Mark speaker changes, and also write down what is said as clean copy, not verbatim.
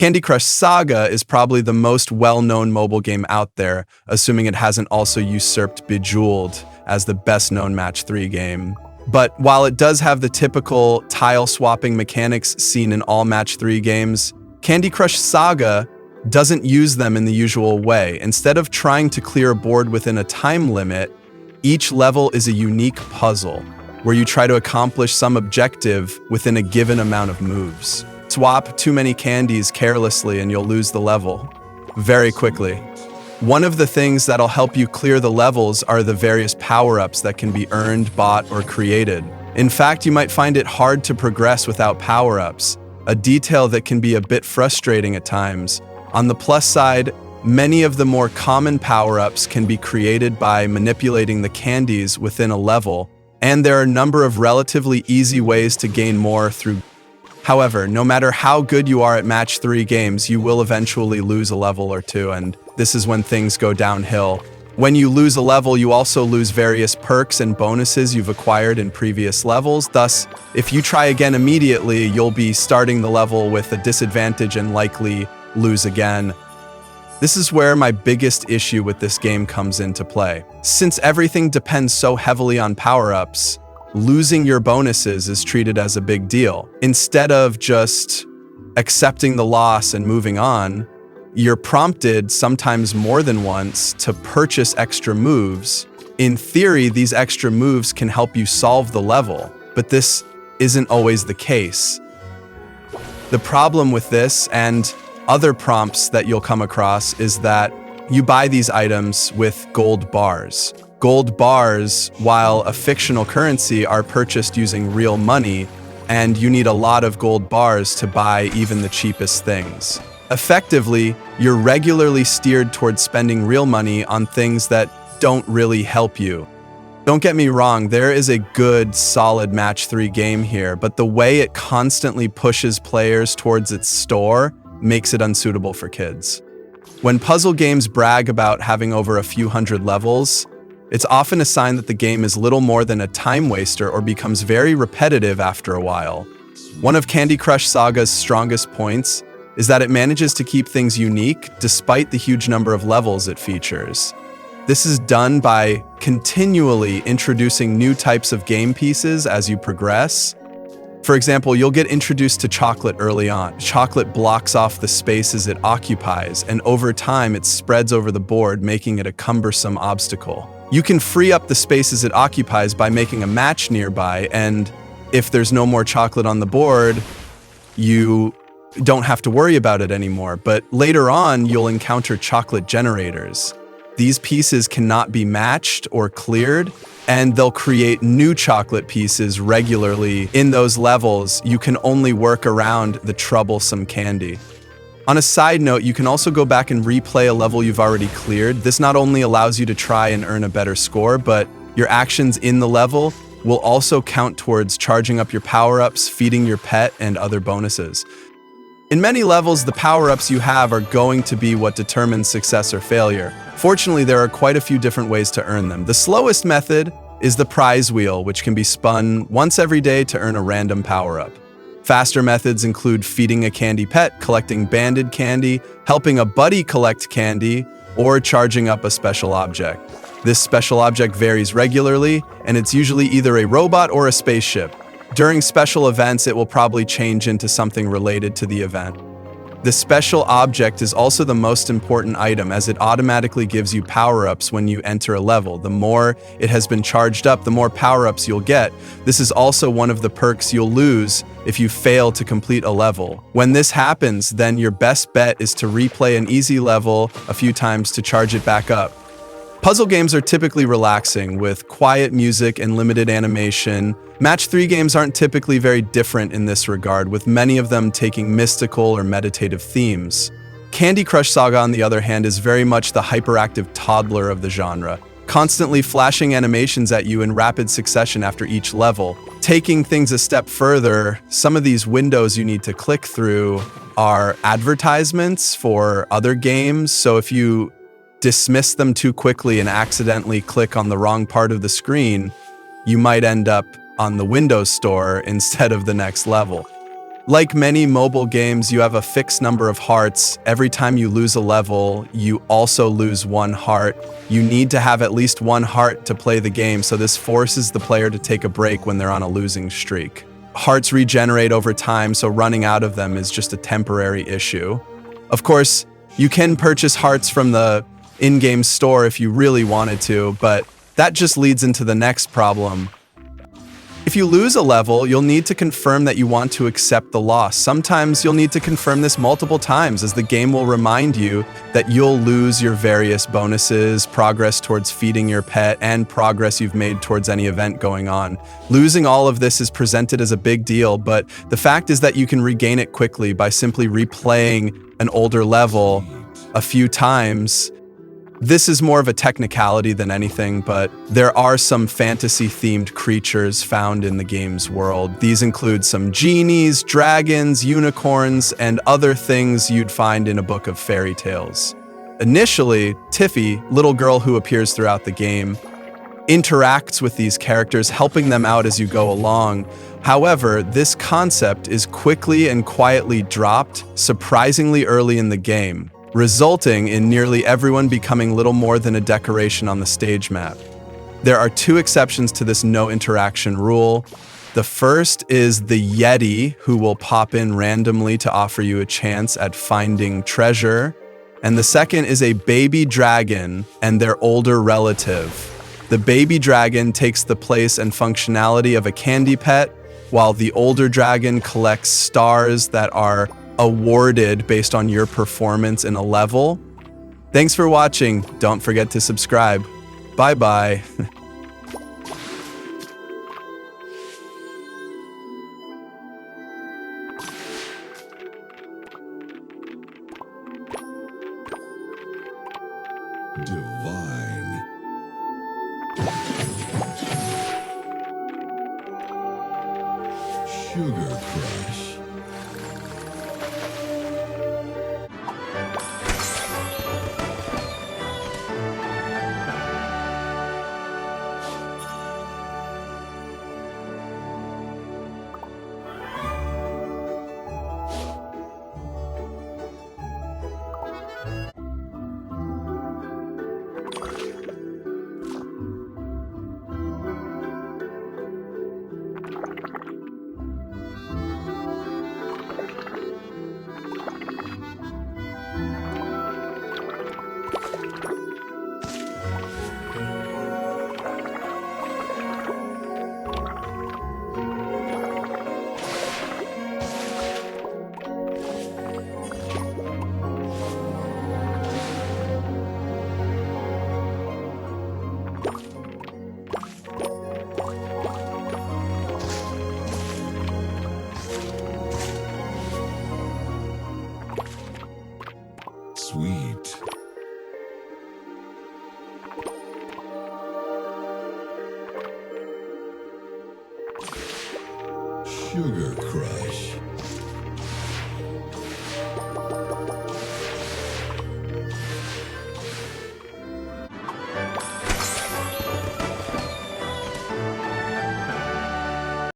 Speaker 1: Candy Crush Saga is probably the most well-known mobile game out there, assuming it hasn't also usurped Bejeweled as the best-known Match 3 game. But while it does have the typical tile-swapping mechanics seen in all Match 3 games, Candy Crush Saga doesn't use them in the usual way. Instead of trying to clear a board within a time limit, each level is a unique puzzle, where you try to accomplish some objective within a given amount of moves. Swap too many candies carelessly and you'll lose the level very quickly. One of the things that'll help you clear the levels are the various power-ups that can be earned, bought, or created. In fact, you might find it hard to progress without power-ups, a detail that can be a bit frustrating at times. On the plus side, many of the more common power-ups can be created by manipulating the candies within a level, and there are a number of relatively easy ways to gain more through. However, no matter how good you are at Match 3 games, you will eventually lose a level or two, and this is when things go downhill. When you lose a level, you also lose various perks and bonuses you've acquired in previous levels. Thus, if you try again immediately, you'll be starting the level with a disadvantage and likely lose again. This is where my biggest issue with this game comes into play. Since everything depends so heavily on power-ups, losing your bonuses is treated as a big deal. Instead of just accepting the loss and moving on, you're prompted, sometimes more than once, to purchase extra moves. In theory, these extra moves can help you solve the level, but this isn't always the case. The problem with this and other prompts that you'll come across is that you buy these items with gold bars. Gold bars, while a fictional currency, are purchased using real money, and you need a lot of gold bars to buy even the cheapest things. Effectively, you're regularly steered towards spending real money on things that don't really help you. Don't get me wrong, there is a good, solid Match 3 game here, but the way it constantly pushes players towards its store makes it unsuitable for kids. When puzzle games brag about having over a few hundred levels, it's often a sign that the game is little more than a time waster or becomes very repetitive after a while. One of Candy Crush Saga's strongest points is that it manages to keep things unique despite the huge number of levels it features. This is done by continually introducing new types of game pieces as you progress. For example, you'll get introduced to chocolate early on. Chocolate blocks off the spaces it occupies, and over time it spreads over the board, making it a cumbersome obstacle. You can free up the spaces it occupies by making a match nearby, and if there's no more chocolate on the board, you don't have to worry about it anymore. But later on, you'll encounter chocolate generators. These pieces cannot be matched or cleared, and they'll create new chocolate pieces regularly. In those levels, you can only work around the troublesome candy. On a side note, you can also go back and replay a level you've already cleared. This not only allows you to try and earn a better score, but your actions in the level will also count towards charging up your power-ups, feeding your pet, and other bonuses. In many levels, the power-ups you have are going to be what determines success or failure. Fortunately, there are quite a few different ways to earn them. The slowest method is the prize wheel, which can be spun once every day to earn a random power-up. Faster methods include feeding a candy pet, collecting banded candy, helping a buddy collect candy, or charging up a special object. This special object varies regularly, and it's usually either a robot or a spaceship. During special events, it will probably change into something related to the event. The special object is also the most important item, as it automatically gives you power-ups when you enter a level. The more it has been charged up, the more power-ups you'll get. This is also one of the perks you'll lose if you fail to complete a level. When this happens, then your best bet is to replay an easy level a few times to charge it back up. Puzzle games are typically relaxing, with quiet music and limited animation. Match 3 games aren't typically very different in this regard, with many of them taking mystical or meditative themes. Candy Crush Saga, on the other hand, is very much the hyperactive toddler of the genre, constantly flashing animations at you in rapid succession after each level. Taking things a step further, some of these windows you need to click through are advertisements for other games, so if you dismiss them too quickly and accidentally click on the wrong part of the screen, you might end up on the Windows Store instead of the next level. Like many mobile games, you have a fixed number of hearts. Every time you lose a level, you also lose one heart. You need to have at least one heart to play the game, so this forces the player to take a break when they're on a losing streak. Hearts regenerate over time, so running out of them is just a temporary issue. Of course, you can purchase hearts from the in-game store if you really wanted to, but that just leads into the next problem. If you lose a level, you'll need to confirm that you want to accept the loss. Sometimes you'll need to confirm this multiple times, as the game will remind you that you'll lose your various bonuses, progress towards feeding your pet, and progress you've made towards any event going on. Losing all of this is presented as a big deal, but the fact is that you can regain it quickly by simply replaying an older level a few times. This is more of a technicality than anything, but there are some fantasy-themed creatures found in the game's world. These include some genies, dragons, unicorns, and other things you'd find in a book of fairy tales. Initially, Tiffy, little girl who appears throughout the game, interacts with these characters, helping them out as you go along. However, this concept is quickly and quietly dropped surprisingly early in the game, resulting in nearly everyone becoming little more than a decoration on the stage map. There are two exceptions to this no interaction rule. The first is the Yeti, who will pop in randomly to offer you a chance at finding treasure. And the second is a baby dragon and their older relative. The baby dragon takes the place and functionality of a candy pet, while the older dragon collects stars that are awarded based on your performance in a level. Thanks for watching. Don't forget to subscribe. Bye-bye.
Speaker 2: Divine. Sugar Crush. Sweet. Sugar Crush.